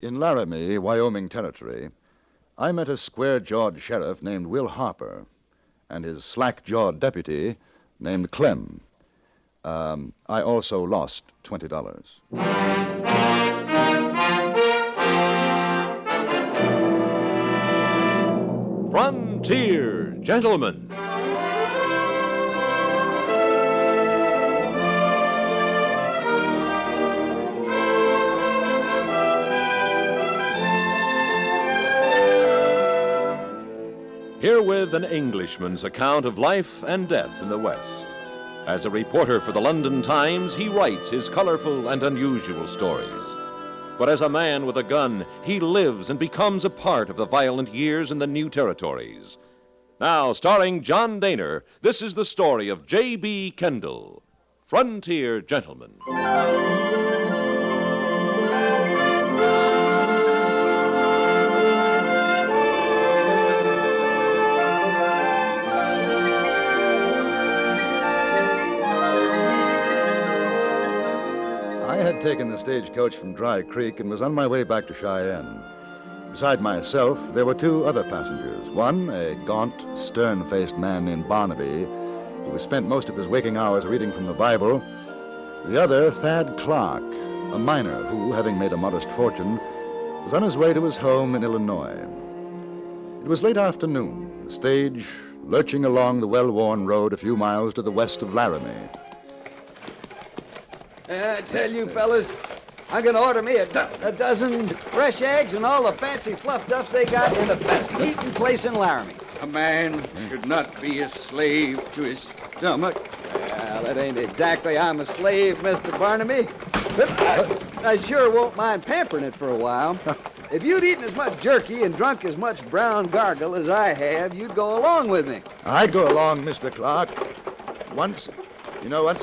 In Laramie, Wyoming Territory, I met a square-jawed sheriff named Will Harper and his slack-jawed deputy named Clem. I also lost $20. Frontier Gentlemen. Herewith an Englishman's account of life and death in the West. As a reporter for the London Times, he writes his colorful and unusual stories. But as a man with a gun, he lives and becomes a part of the violent years in the new territories. Now, starring John Dehner, this is the story of J.B. Kendall, Frontier Gentleman. I had taken the stagecoach from Dry Creek and was on my way back to Cheyenne. Beside myself, there were two other passengers. One, a gaunt, stern-faced man named Barnaby, who spent most of his waking hours reading from the Bible. The other, Thad Clark, a miner who, having made a modest fortune, was on his way to his home in Illinois. It was late afternoon, the stage lurching along the well-worn road a few miles to the west of Laramie. I tell you, fellas, I'm going to order me a dozen fresh eggs and all the fancy fluff duffs they got in the best eating place in Laramie. A man should not be a slave to his stomach. Well, that ain't exactly I'm a slave, Mr. Barnaby. But I sure won't mind pampering it for a while. If you'd eaten as much jerky and drunk as much brown gargle as I have, you'd go along with me. I'd go along, Mr. Clark. Once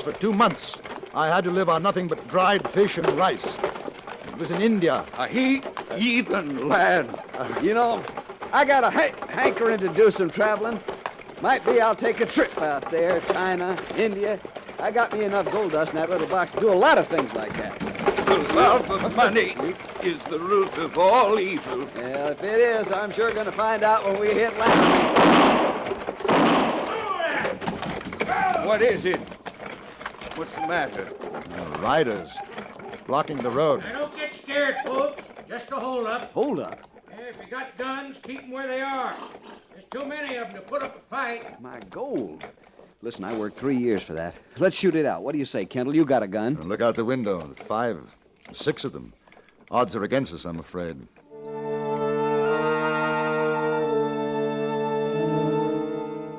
for 2 months, I had to live on nothing but dried fish and rice. It was in India. A heathen lad. I got a hankering to do some traveling. Might be I'll take a trip out there, China, India. I got me enough gold dust in that little box to do a lot of things like that. The love of money is the root of all evil. Well, if it is, I'm sure going to find out when we hit land. What is it? What's the matter? Riders blocking the road. Now, don't get scared, folks. Just a hold up. Hold up. If you got guns, keep them where they are. There's too many of them to put up a fight. My gold. Listen, I worked 3 years for that. Let's shoot it out. What do you say, Kendall? You got a gun. Look out the window. 5, 6 of them. Odds are against us, I'm afraid.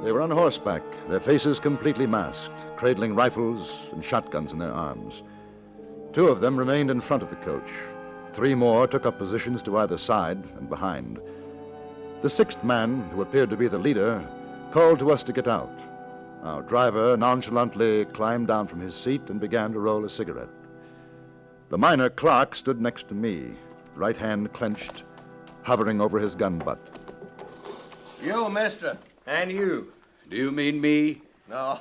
They were on horseback, their faces completely masked, cradling rifles and shotguns in their arms. 2 of them remained in front of the coach. 3 more took up positions to either side and behind. The 6th man, who appeared to be the leader, called to us to get out. Our driver nonchalantly climbed down from his seat and began to roll a cigarette. The miner Clark stood next to me, right hand clenched, hovering over his gun butt. You, mister, and you. Do you mean me? No,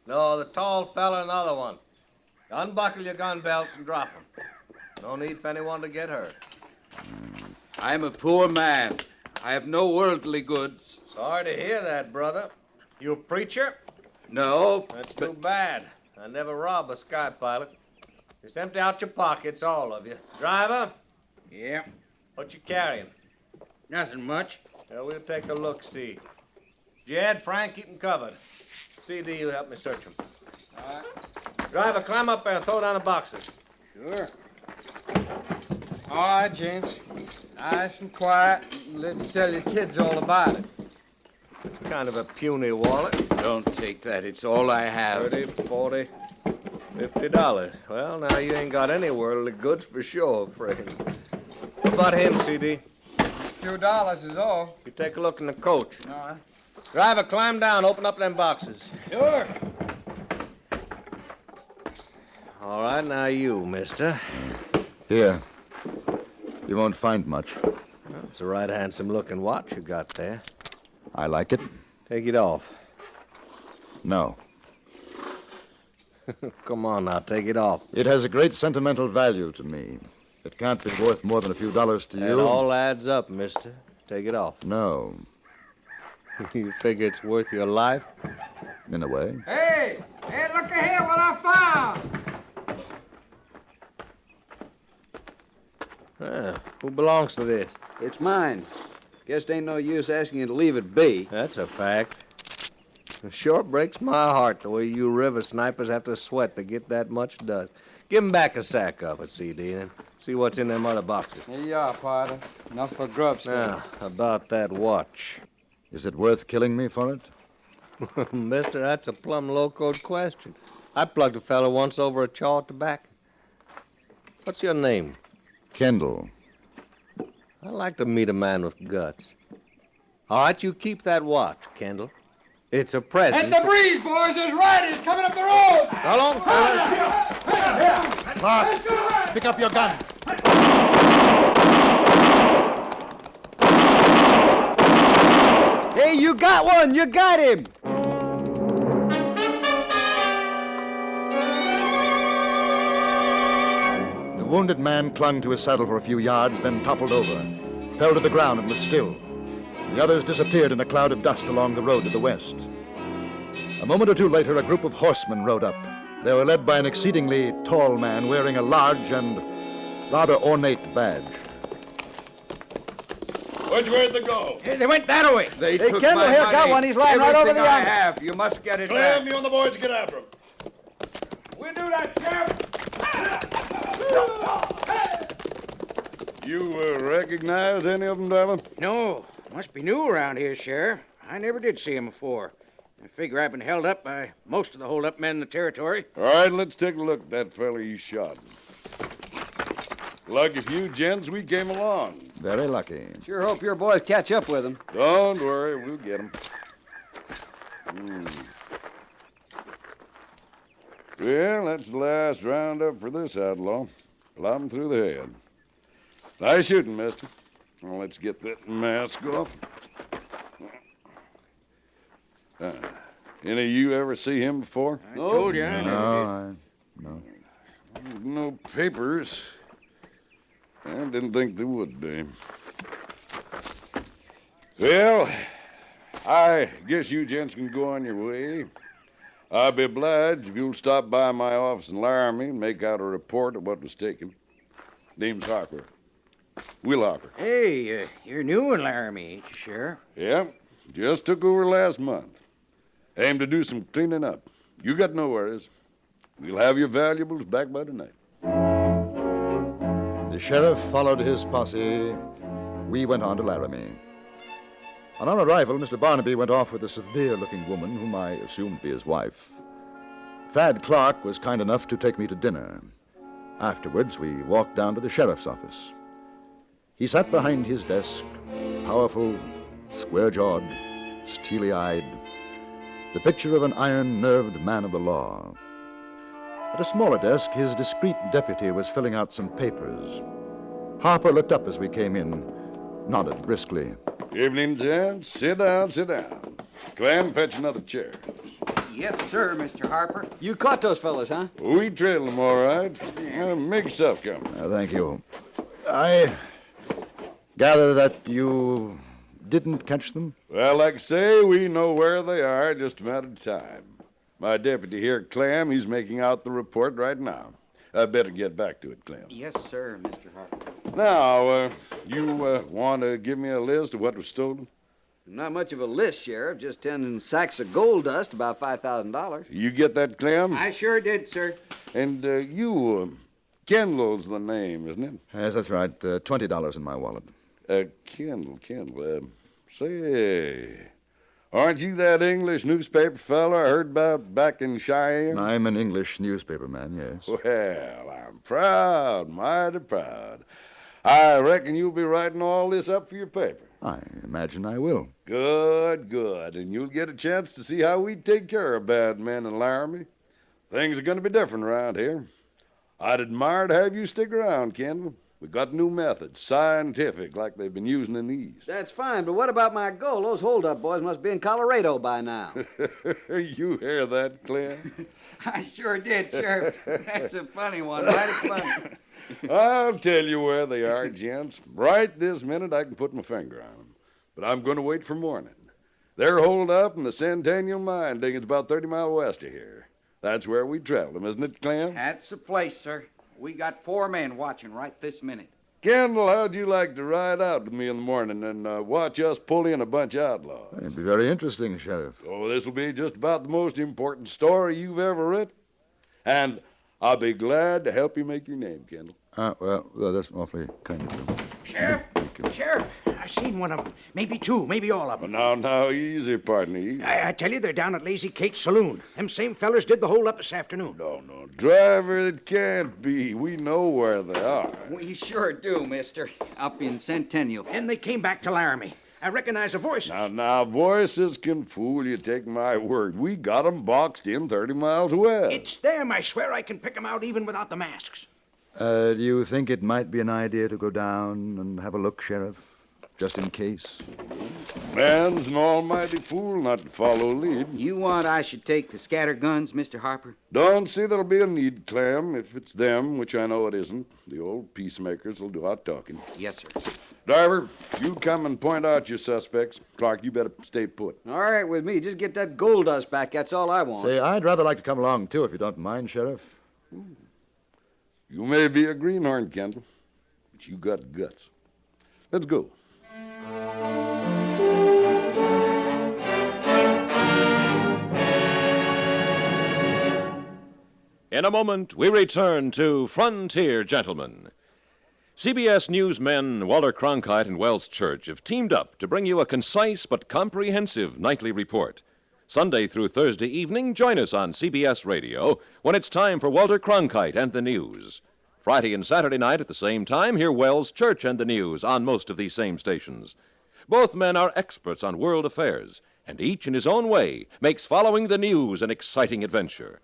the tall fella and the other one. Unbuckle your gun belts and drop them. No need for anyone to get hurt. I'm a poor man. I have no worldly goods. Sorry to hear that, brother. You a preacher? No. That's too bad. I never rob a sky pilot. Just empty out your pockets, all of you. Driver? Yeah. What you carrying? Nothing much. Well, we'll take a look-see. Jed, Frank, keep them covered. CD, you help me search them. All right. Driver, climb up there and throw down the boxes. Sure. All right, gents. Nice and quiet. Let me tell your kids all about it. It's kind of a puny wallet. Don't take that. It's all I have. 30, 40, $50. Well, now you ain't got any worldly goods for sure, friend. What about him, CD? $2 is all. You take a look in the coach. All right. Driver, climb down, open up them boxes. Sure. All right, now you, mister. Here. You won't find much. Well, it's a right handsome-looking watch you got there. I like it. Take it off. No. Come on now, take it off. It has a great sentimental value to me. It can't be worth more than a few dollars to It you. all adds up, mister. Take it off. No, You figure it's worth your life? in a way. Hey, look ahead what I found. Who belongs to this? It's mine. Guess it ain't no use asking you to leave it be. That's a fact. It sure breaks my heart the way you river snipers have to sweat to get that much dust. Give 'em back a sack of it, CD, and see what's in them other boxes. Here you are, Potter. Enough for grub stuff. Now, about that watch. Is it worth killing me for it? Mister, that's a plumb low-code question. I plugged a fella once over a chaw of tobacco. What's your name? Kendall. I like to meet a man with guts. All right, you keep that watch, Kendall. It's a present. At the breeze, boys, there's riders coming up the road. So long, fellas. Clark, pick up your gun. Hey, you got one! You got him! The wounded man clung to his saddle for a few yards, then toppled over, fell to the ground and was still. The others disappeared in a cloud of dust along the road to the west. A moment or two later, a group of horsemen rode up. They were led by an exceedingly tall man wearing a large and rather ornate badge. Which way'd they go? Hey, they went that way. They Hey, took Kendall my here, money. got one. He's lying right over Everything the I arm. have. You must get it Clem, back. you and the boys get after him. We'll do that, Sheriff. You recognize any of them, driver? No, must be new around here, Sheriff. I never did see him before. I figure I've been held up by most of the hold-up men in the territory. All right, let's take a look at that fella you shot. Lucky for you gents we came along. Very lucky. Sure hope your boys catch up with him. Don't worry, we'll get him. Well, that's the last roundup for this outlaw. Lob him through the head. Nice shooting, mister. Well, let's get that mask off. Any of you ever see him before? I told you I never did. No. No papers. I didn't think there would be. Well, I guess you gents can go on your way. I'll be obliged if you'll stop by my office in Laramie and make out a report of what was taken. Name's Harper. Will Harper. Hey, you're new in Laramie, ain't you, Sheriff? Yeah, just took over last month. Aim to do some cleaning up. You got no worries. We'll have your valuables back by tonight. The sheriff followed his posse. We went on to Laramie. On our arrival, Mr. Barnaby went off with a severe-looking woman whom I assumed to be his wife. Thad Clark was kind enough to take me to dinner. Afterwards, we walked down to the sheriff's office. He sat behind his desk, powerful, square-jawed, steely-eyed, the picture of an iron-nerved man of the law. At a smaller desk, his discreet deputy was filling out some papers. Harper looked up as we came in, nodded briskly. Evening, gents. Sit down, sit down. Clem, fetch another chair. Yes, sir, Mr. Harper. You caught those fellas, huh? We trailed them all right. Make yourself come. Thank you. I gather that you didn't catch them? Well, like I say, we know where they are, just a matter of time. My deputy here, Clem, he's making out the report right now. I better get back to it, Clem. Yes, sir, Mr. Harper. Now, you want to give me a list of what was stolen? Not much of a list, Sheriff. Just 10 sacks of gold dust, about $5,000. You get that, Clem? I sure did, sir. And you, Kendall's the name, isn't it? Yes, that's right. $20 in my wallet. Kendall. Say, aren't you that English newspaper fellow I heard about back in Cheyenne? I'm an English newspaper man, yes. Well, I'm proud, mighty proud. I reckon you'll be writing all this up for your paper. I imagine I will. Good. And you'll get a chance to see how we take care of bad men in Laramie. Things are going to be different around here. I'd admire to have you stick around, Kendall. We got new methods, scientific, like they've been using in the East. That's fine, but what about my gold? Those hold-up boys must be in Colorado by now. You hear that, Clem? I sure did, Sheriff. That's a funny one, mighty funny. I'll tell you where they are, gents. Right this minute, I can put my finger on them. But I'm going to wait for morning. They're holed up in the Centennial Mine diggings about 30 miles west of here. That's where we traveled them, isn't it, Clem? That's the place, sir. We got 4 men watching right this minute. Kendall, how'd you like to ride out with me in the morning and watch us pull in a bunch of outlaws? It'd be very interesting, Sheriff. Oh, this'll be just about the most important story you've ever written. And I'll be glad to help you make your name, Kendall. Well, that's awfully kind of you. Sheriff! Thank you. Sheriff! I seen one of them. Maybe 2, maybe all of them. Now, easy, partner. Easy. I tell you, they're down at Lazy Kate's saloon. Them same fellers did the hold-up this afternoon. No, driver, it can't be. We know where they are. We sure do, mister. Up in Centennial. And they came back to Laramie. I recognize the voices. Now, voices can fool you, take my word. We got 'em boxed in 30 miles west. It's them. I swear I can pick them out even without the masks. Do you think it might be an idea to go down and have a look, Sheriff? Just in case? Man's an almighty fool not to follow lead. You want I should take the scatter guns, Mr. Harper? Don't see there'll be a need, Clem. If it's them, which I know it isn't, the old peacemakers will do our talking. Yes, sir. Driver, you come and point out your suspects. Clark, you better stay put. All right with me. Just get that gold dust back. That's all I want. Say, I'd rather like to come along, too, if you don't mind, Sheriff. You may be a greenhorn, Kendall, but you got guts. Let's go. In a moment, we return to Frontier Gentlemen. CBS newsmen Walter Cronkite and Wells Church have teamed up to bring you a concise but comprehensive nightly report. Sunday through Thursday evening, join us on CBS Radio when it's time for Walter Cronkite and the news. Friday and Saturday night at the same time, hear Wells Church and the news on most of these same stations. Both men are experts on world affairs, and each in his own way makes following the news an exciting adventure.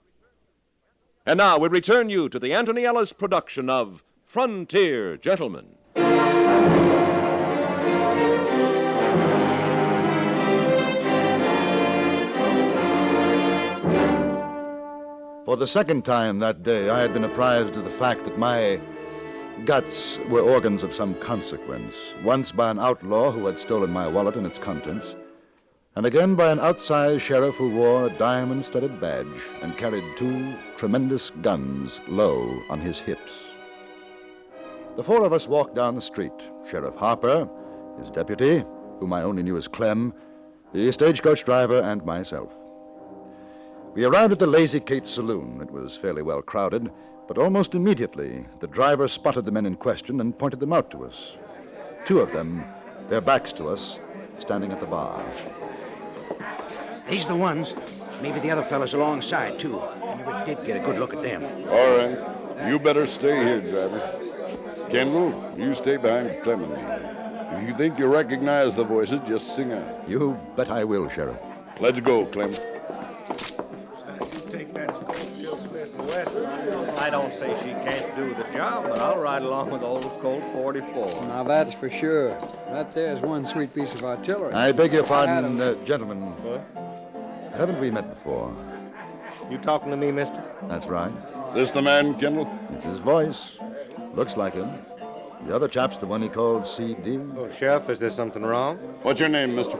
And now we return you to the Antony Ellis production of Frontier Gentlemen. For the second time that day, I had been apprised of the fact that my guts were organs of some consequence, once by an outlaw who had stolen my wallet and its contents, and again by an outsized sheriff who wore a diamond-studded badge and carried 2 tremendous guns low on his hips. The 4 of us walked down the street, Sheriff Harper, his deputy, whom I only knew as Clem, the stagecoach driver, and myself. We arrived at the Lazy Kate saloon. It was fairly well crowded, but almost immediately the driver spotted the men in question and pointed them out to us. 2 of them, their backs to us, standing at the bar. These the ones. Maybe the other fellas alongside, too. I never did get a good look at them. All right. You better stay here, driver. Kendall, you stay behind Clem and me. If you think you recognize the voices, just sing out. You bet I will, Sheriff. Let's go, Clem. Take that Schofield-Smith and Wesson. I don't say she can't do the job, but I'll ride along with old Colt 44. Now, that's for sure. That there's one sweet piece of artillery. I beg your pardon, gentlemen. What? Haven't we met before? You talking to me, mister? That's right. This the man, Kendall? It's his voice. Looks like him. The other chap's the one he called C.D. Oh, Sheriff, is there something wrong? What's your name, mister?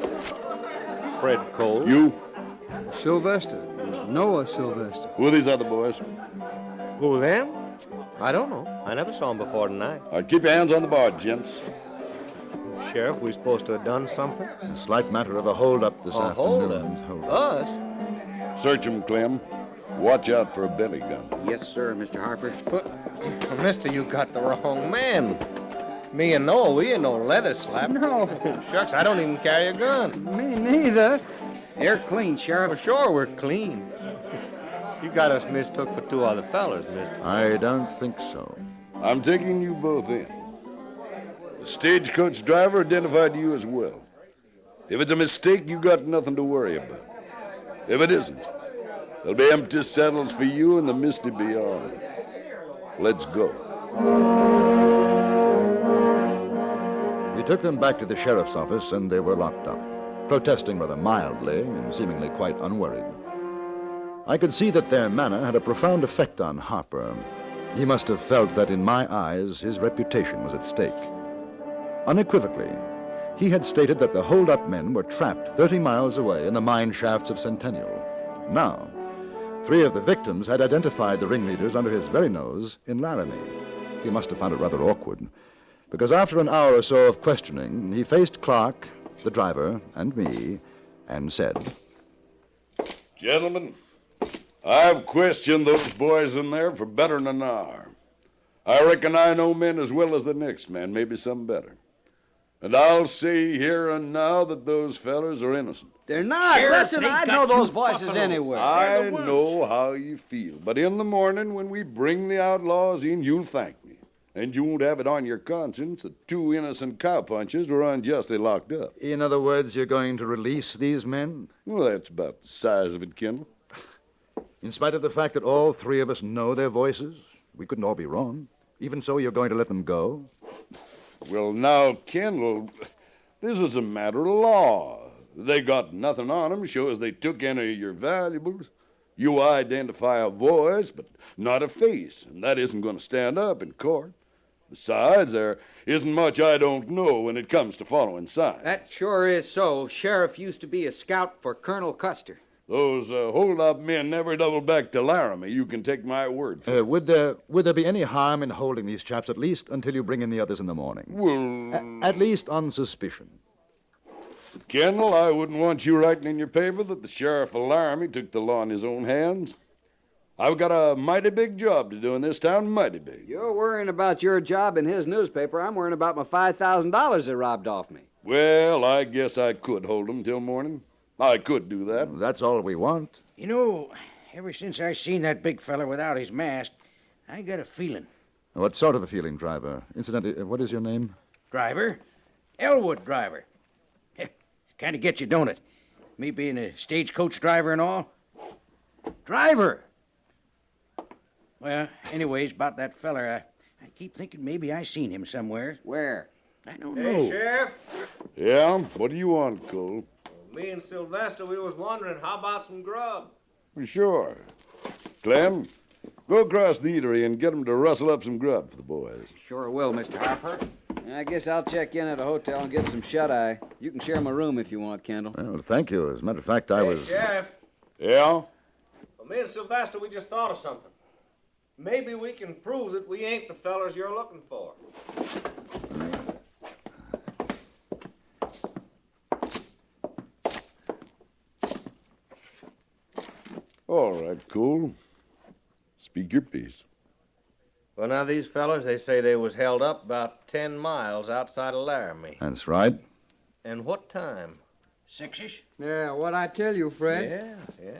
Fred Cole. You? Sylvester. Noah Sylvester. Who are these other boys? Who, them? I don't know. I never saw them before tonight. Keep your hands on the bar, gents. Sheriff, we supposed to have done something? A slight matter of a hold-up this afternoon. Hold-up? Us? Search him, Clem. Watch out for a belly gun. Yes, sir, Mr. Harper. Mister, you got the wrong man. Me and Noah, we ain't no leather slap. No. Shucks, I don't even carry a gun. Me neither. They're clean, For Sheriff. sure, we're clean. You got us mistook for 2 other fellas, mister. I don't think so. I'm taking you both in. The stagecoach driver identified you as well. If it's a mistake, you got nothing to worry about. If it isn't, there'll be empty saddles for you in the misty beyond. Let's go. We took them back to the sheriff's office, and they were locked up, protesting rather mildly and seemingly quite unworried. I could see that their manner had a profound effect on Harper. He must have felt that in my eyes his reputation was at stake. Unequivocally, he had stated that the hold-up men were trapped 30 miles away in the mine shafts of Centennial. Now, 3 of the victims had identified the ringleaders under his very nose in Laramie. He must have found it rather awkward, because after an hour or so of questioning, he faced Clark, the driver, and me, and said, Gentlemen, I've questioned those boys in there for better than an hour. I reckon I know men as well as the next man, maybe some better. And I'll say here and now that those fellers are innocent. They're not. Sheriff, Listen, they I got know those you voices buffalo. anywhere. I know how you feel, but in the morning when we bring the outlaws in, you'll thank me. And you won't have it on your conscience that 2 innocent cowpunchers were unjustly locked up. in other words, you're going to release these men? Well, that's about the size of it, Kendall. In spite of the fact that all 3 of us know their voices? We couldn't all be wrong. Even so, you're going to let them go? Well, now, Kendall, this is a matter of law. They got nothing on them, shows they took any of your valuables. You identify a voice, but not a face, and that isn't going to stand up in court. Besides, there isn't much I don't know when it comes to following signs. That sure is so. Sheriff used to be a scout for Colonel Custer. Those hold-up men never double back to Laramie. You can take my word for it. Would there be any harm in holding these chaps at least until you bring in the others in the morning? Well, At least on suspicion. Kendall, I wouldn't want you writing in your paper that the sheriff of Laramie took the law in his own hands. I've got a mighty big job to do in this town, mighty big. You're worrying about your job in his newspaper. I'm worrying about my $5,000 they robbed off me. Well, I guess I could hold them till morning. I could do that. That's all we want. You know, ever since I seen that big feller without his mask, I got a feeling. What sort of a feeling, driver? Incidentally, what is your name? Driver? Elwood driver. Kind of gets you, don't it? Me being a stagecoach driver and all. Driver! Well, anyways, about that feller, I keep thinking maybe I seen him somewhere. Where? I don't know. Sheriff. Yeah? What do you want, Cole? Me and Sylvester, we was wondering, how about some grub? Sure. Clem, go across the eatery and get 'em to rustle up some grub for the boys. Sure will, Mr. Harper. I guess I'll check in at a hotel and get some shut-eye. You can share my room if you want, Kendall. Well, thank you. As a matter of fact, I was... Sheriff. Yeah? Well, me and Sylvester, we just thought of something. Maybe we can prove that we ain't the fellers you're looking for. All right, cool. Speak your piece. Well, now, these fellas, they say they was held up about 10 miles outside of Laramie. That's right. And what time? 6-ish? Yeah, what I tell you, Fred. Yeah.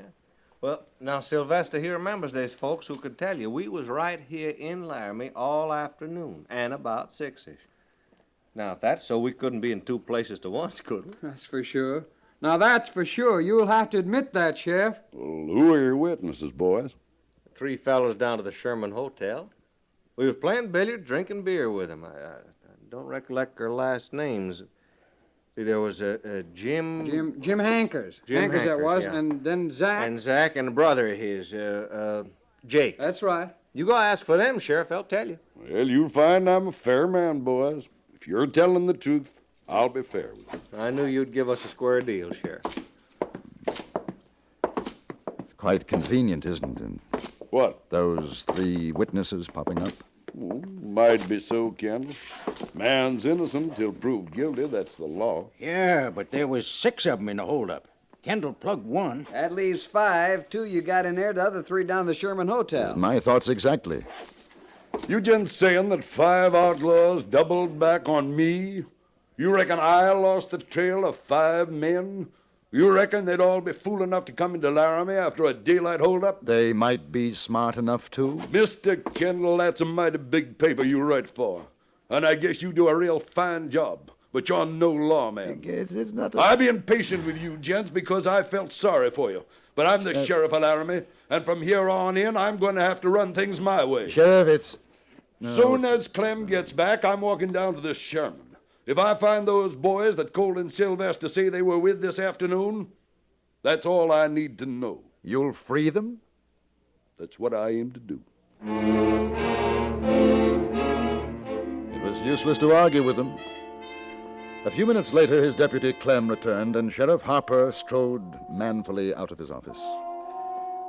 Well, now, Sylvester, he remembers there's folks who could tell you we was right here in Laramie all afternoon and about 6-ish. Now, if that's so, we couldn't be in 2 places to once, could we? That's for sure. Now, that's for sure. You'll have to admit that, Sheriff. Well, who are your witnesses, boys? 3 fellas down to the Sherman Hotel. We was playing billiards, drinking beer with them. I don't recollect their last names. See, there was a Jim... Jim Hankers. Jim Hankers that Hankers, was, yeah. and then Zach. And Zach and a brother of his, Jake. That's right. You go ask for them, Sheriff. They'll tell you. Well, you'll find I'm a fair man, boys. If you're telling the truth, I'll be fair with you. I knew you'd give us a square deal, Sheriff. It's quite convenient, isn't it? What? Those 3 witnesses popping up. Might be so, Kendall. Man's innocent till proved guilty. That's the law. Yeah, but there was 6 of them in the holdup. Kendall plugged 1. That leaves 5. 2 you got in there, the other 3 down the Sherman Hotel. My thoughts exactly. You just saying that 5 outlaws doubled back on me? You reckon I lost the trail of 5 men? You reckon they'd all be fool enough to come into Laramie after a daylight holdup? They might be smart enough to. Mr. Kendall, that's a mighty big paper you write for. And I guess you do a real fine job. But you're no lawman. It's not I've been patient with you, gents, because I felt sorry for you. But I'm the sheriff of Laramie, and from here on in, I'm going to have to run things my way. Sheriff, it's... No, Soon it's- as Clem gets back, I'm walking down to this Sherman. If I find those boys that Cole and Sylvester say they were with this afternoon, that's all I need to know. You'll free them? That's what I aim to do. It's useless to argue with him. A few minutes later, his deputy Clem returned, and Sheriff Harper strode manfully out of his office.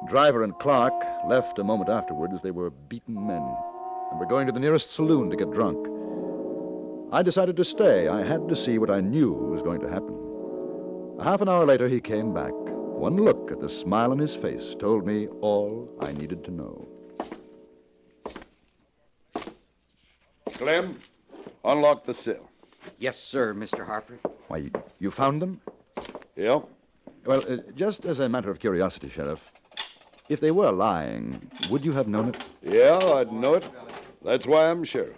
Driver and Clark left a moment afterward as they were beaten men and were going to the nearest saloon to get drunk. I decided to stay. I had to see what I knew was going to happen. A half an hour later, he came back. One look at the smile on his face told me all I needed to know. Clem, unlock the cell. Yes, sir, Mr. Harper. Why, you found them? Yeah? Well, just as a matter of curiosity, Sheriff, if they were lying, would you have known it? Yeah, I'd know it. That's why I'm sheriff.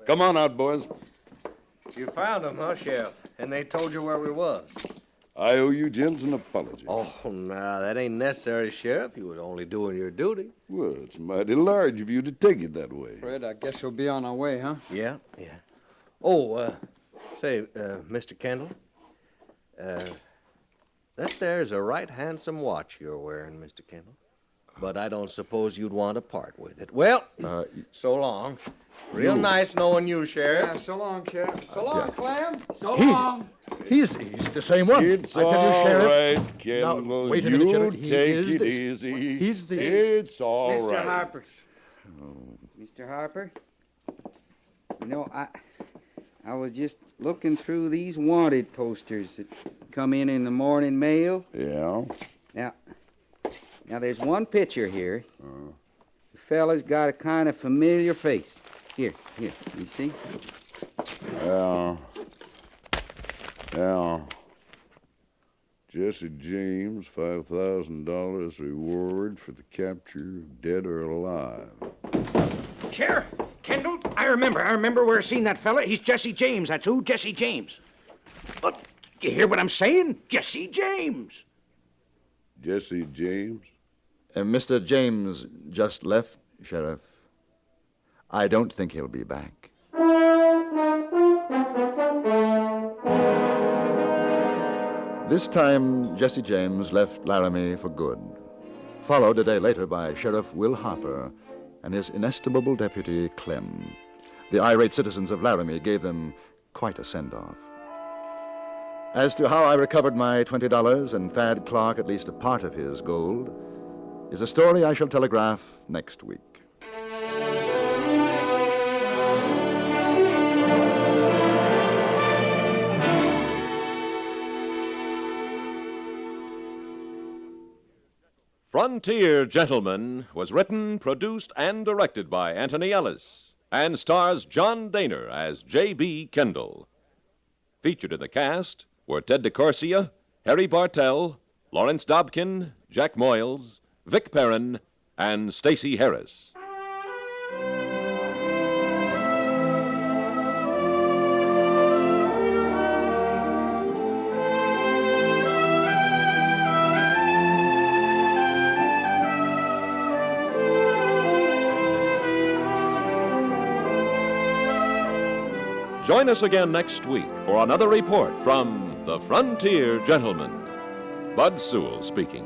Come on out, boys. You found them, huh, Sheriff? And they told you where we was. I owe you gents an apology. Oh, no, that ain't necessary, Sheriff. You was only doing your duty. Well, it's mighty large of you to take it that way. Fred, I guess we'll be on our way, huh? Yeah. Oh, say, Mr. Kendall, that there's a right handsome watch you're wearing, Mr. Kendall. But I don't suppose you'd want to part with it. Well, so long. Real nice knowing you, Sheriff. Yeah, so long, Sheriff. So long, Clem. So He- long. He's the same one. It's I tell you, all Sheriff. right, Kendall. Now, wait a minute, you Sheriff. He take is it the- easy. he's the- It's all Mr. right. Harper. Mr. Harper? You know, I was just looking through these wanted posters that come in the morning mail. Yeah? Now there's one picture here. The fella's got a kind of familiar face. Here, you see? Yeah. Jesse James, $5,000 reward for the capture of dead or alive. Sheriff, Kendall, I remember where I seen that fella. He's Jesse James. That's who, Jesse James. But you hear what I'm saying? Jesse James. Jesse James? Mr. James just left, Sheriff. I don't think he'll be back. This time, Jesse James left Laramie for good, followed a day later by Sheriff Will Harper and his inestimable deputy, Clem. The irate citizens of Laramie gave them quite a send-off. As to how I recovered my $20 and Thad Clark at least a part of his gold is a story I shall telegraph next week. Frontier Gentleman was written, produced, and directed by Antony Ellis and stars John Dehner as J.B. Kendall. Featured in the cast were Ted DeCorsia, Harry Bartell, Lawrence Dobkin, Jack Moyles, Vic Perrin, and Stacey Harris. Join us again next week for another report from the Frontier Gentleman. Bud Sewell speaking.